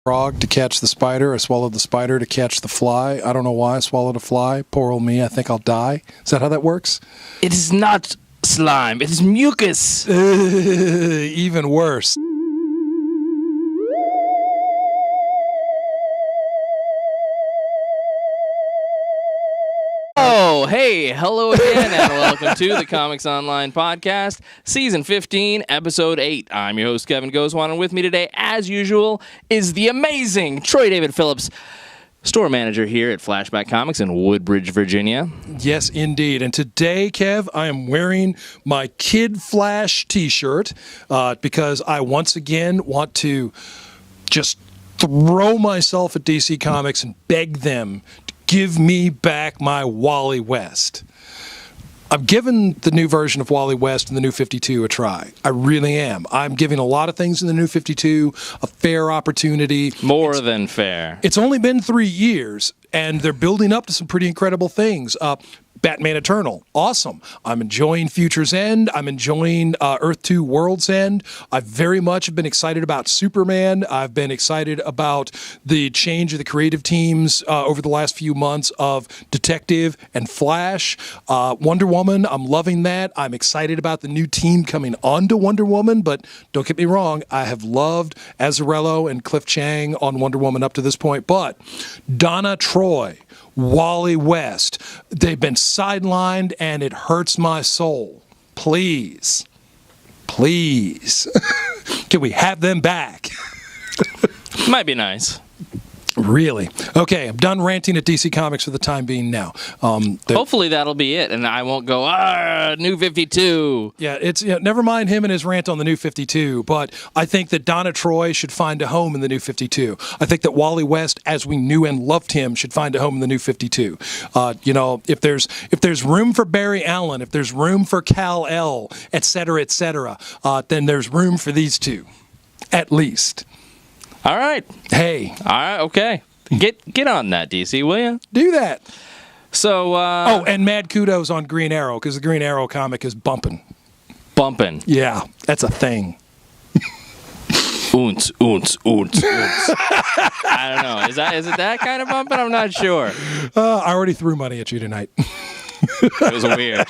frog to catch the spider. I swallowed the spider to catch the fly. I don't know why I swallowed a fly. Poor old me. I think I'll die. Is that how that works? It is not slime. It is mucus. Even worse. Oh, hey, hello again, and welcome to the Comics Online Podcast, Season 15, Episode 8. I'm your host, Kevin Goswan, and with me today, as usual, is the amazing Troy David Phillips, store manager here at Flashback Comics in Woodbridge, Virginia. Yes, indeed. And today, Kev, I am wearing my Kid Flash t-shirt because I once again want to just throw myself at DC Comics and beg them to give me back my Wally West. I'm giving the new version of Wally West and the New 52 a try. I really am. I'm giving a lot of things in the New 52 a fair opportunity. More than fair. It's only been 3 years, and they're building up to some pretty incredible things. Batman Eternal, awesome. I'm enjoying Future's End. I'm enjoying Earth 2 World's End. I very much have been excited about Superman. I've been excited about the change of the creative teams over the last few months of Detective and Flash. Wonder Woman, I'm loving that. I'm excited about the new team coming onto Wonder Woman, but don't get me wrong, I have loved Azzarello and Cliff Chiang on Wonder Woman up to this point, but Donna Troy, Wally West, they've been sidelined and it hurts my soul. Please, can we have them back? Might be nice. Really? Okay, I'm done ranting at DC Comics for the time being now. Hopefully that'll be it, and I won't go, New 52. Yeah, never mind him and his rant on the New 52, but I think that Donna Troy should find a home in the New 52. I think that Wally West, as we knew and loved him, should find a home in the New 52. If there's room for Barry Allen, if there's room for Kal-El, et cetera, then there's room for these two, at least. All right. Hey. All right, okay. Get on that, DC, will you? Do that. So, and mad kudos on Green Arrow, because the Green Arrow comic is bumping. Bumping. Yeah, that's a thing. Oons. I don't know. Is it that kind of bumping? I'm not sure. I already threw money at you tonight. It was weird.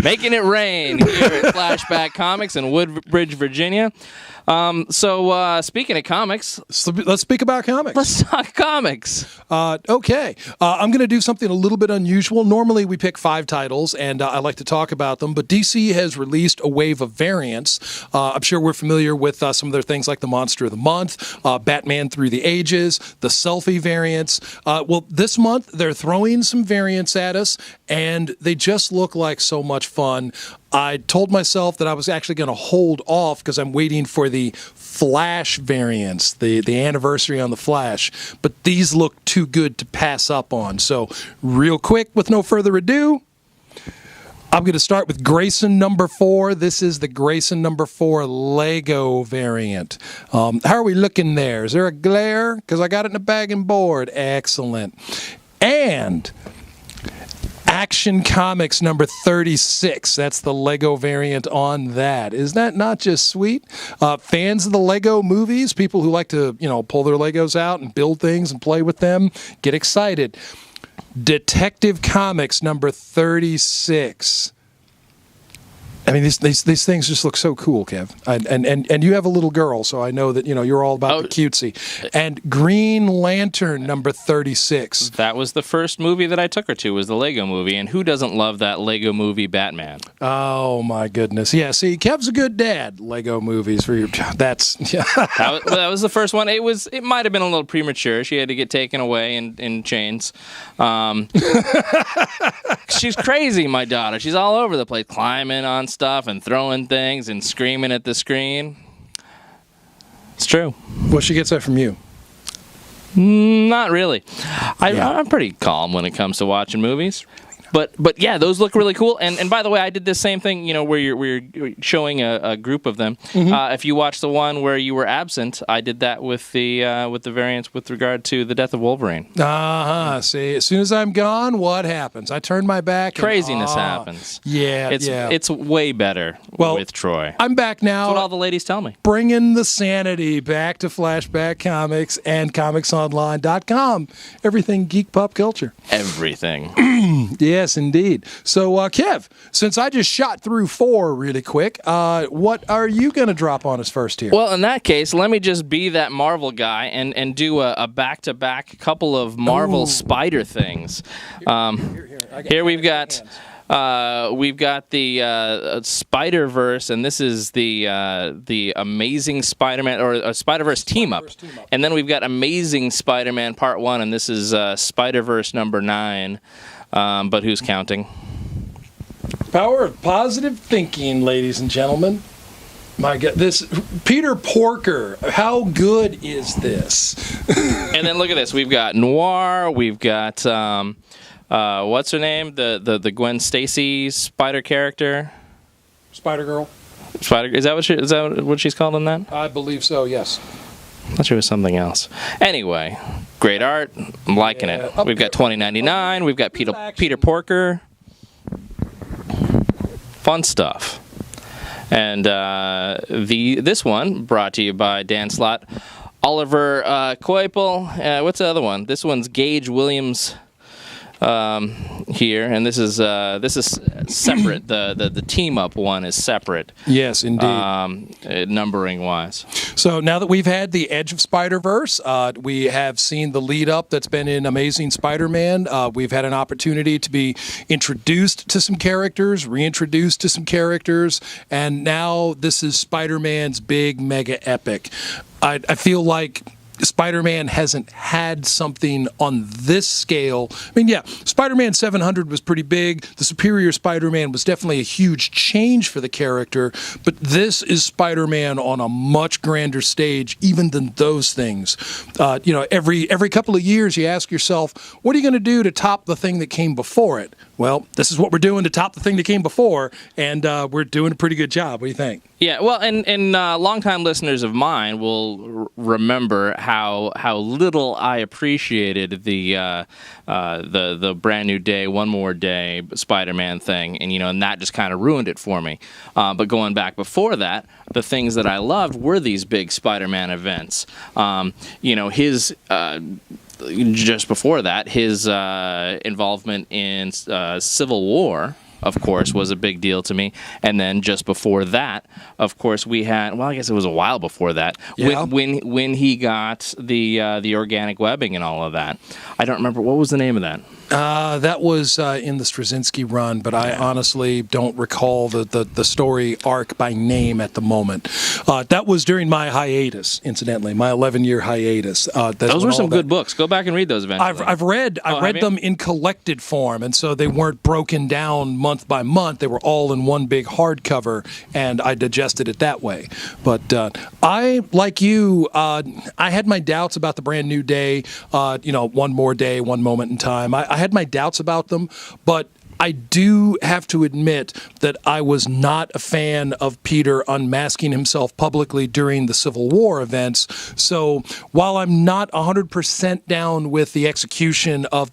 Making it rain here at Flashback Comics in Woodbridge, Virginia. Speaking of comics, let's speak about comics. Let's talk comics. Okay. I'm going to do something a little bit unusual. Normally we pick 5 titles, and I like to talk about them, but DC has released a wave of variants. I'm sure we're familiar with some of their things like the Monster of the Month, Batman Through the Ages, the Selfie variants. Well, this month they're throwing some variants at us, and they just look like so much fun. I told myself that I was actually going to hold off because I'm waiting for the Flash variants, the anniversary on the Flash, but these look too good to pass up on. So real quick, with no further ado, I'm going to start with Grayson number 4. This is the Grayson number 4 Lego variant. How are we looking there? Is there a glare? Because I got it in a bag and board. Excellent. And Action Comics number 36. That's the Lego variant on that. Is that not just sweet? Fans of the Lego movies, people who like to, pull their Legos out and build things and play with them, get excited. Detective Comics number 36. I mean, these things just look so cool, Kev. And you have a little girl, so I know that you're all about the cutesy. And Green Lantern number 36. That was the first movie that I took her to, was the Lego movie, and who doesn't love that Lego movie Batman? Oh my goodness! Yeah, see, Kev's a good dad. Lego movies for your that was the first one. It might have been a little premature. She had to get taken away in chains. She's crazy, my daughter. She's all over the place, climbing on stuff and throwing things and screaming at the screen. It's true. Well, she gets that from you. Not really. I'm pretty calm when it comes to watching movies. But yeah, those look really cool. And by the way, I did this same thing, where you're showing a group of them. If you watch the one where you were absent, I did that with the variants with regard to the death of Wolverine. See, as soon as I'm gone, what happens? I turn my back. Craziness happens. Yeah, it's way better with Troy. I'm back now. That's what all the ladies tell me. Bringing the sanity back to Flashback Comics and ComicsOnline.com. Everything geek pop culture. Everything. Yes, indeed. So, Kev, since I just shot through 4 really quick, what are you going to drop on us first here? Well, in that case, let me just be that Marvel guy and do a back-to-back couple of Marvel Spider things. Here we've got the Spider-Verse, and this is the Amazing Spider-Man, or Spider-Verse team-up. And then we've got Amazing Spider-Man Part 1, and this is Spider-Verse number 9. But who's counting? Power of positive thinking, ladies and gentlemen. My God, this Peter Porker, how good is this? And then look at this. We've got Noir. We've got what's her name? The Gwen Stacy Spider character. Spider Girl. Is that what she's called in that? I believe so. Yes. I thought it was something else. Anyway, great art. I'm liking it. We've got 2099. We've got Peter Porker. Fun stuff. And this one brought to you by Dan Slott, Oliver Coipel. What's the other one? This one's Gage Williams. Here, and this is separate. The team up one is separate. Yes, indeed. Numbering wise. So now that we've had the Edge of Spider-Verse, we have seen the lead up that's been in Amazing Spider-Man. We've had an opportunity to be introduced to some characters, reintroduced to some characters, and now this is Spider-Man's big mega epic. I feel like Spider-Man hasn't had something on this scale. I mean, yeah, Spider-Man 700 was pretty big. The Superior Spider-Man was definitely a huge change for the character, but this is Spider-Man on a much grander stage, even than those things. Every couple of years, you ask yourself, what are you going to do to top the thing that came before it? Well, this is what we're doing to top the thing that came before, and we're doing a pretty good job. What do you think? Yeah, well, and longtime listeners of mine will remember how little I appreciated the Brand New Day, One More Day Spider-Man thing, and that just kind of ruined it for me. But going back before that, the things that I loved were these big Spider-Man events. His just before that, his involvement in Civil War, of course, was a big deal to me. And then just before that, of course, we had, well, I guess it was a while before that, when he got the organic webbing and all of that. I don't remember, what was the name of that? That was in the Straczynski run, but I honestly don't recall the story arc by name at the moment. That was during my hiatus, incidentally, my 11-year hiatus. Those were some good books. Go back and read those eventually. I've read them in collected form, and so they weren't broken down month by month. They were all in one big hardcover, and I digested it that way. But I, like you, I had my doubts about the Brand New Day, One More Day, One Moment in Time. I had my doubts about them, but I do have to admit that I was not a fan of Peter unmasking himself publicly during the Civil War events. So while I'm not 100% down with the execution of the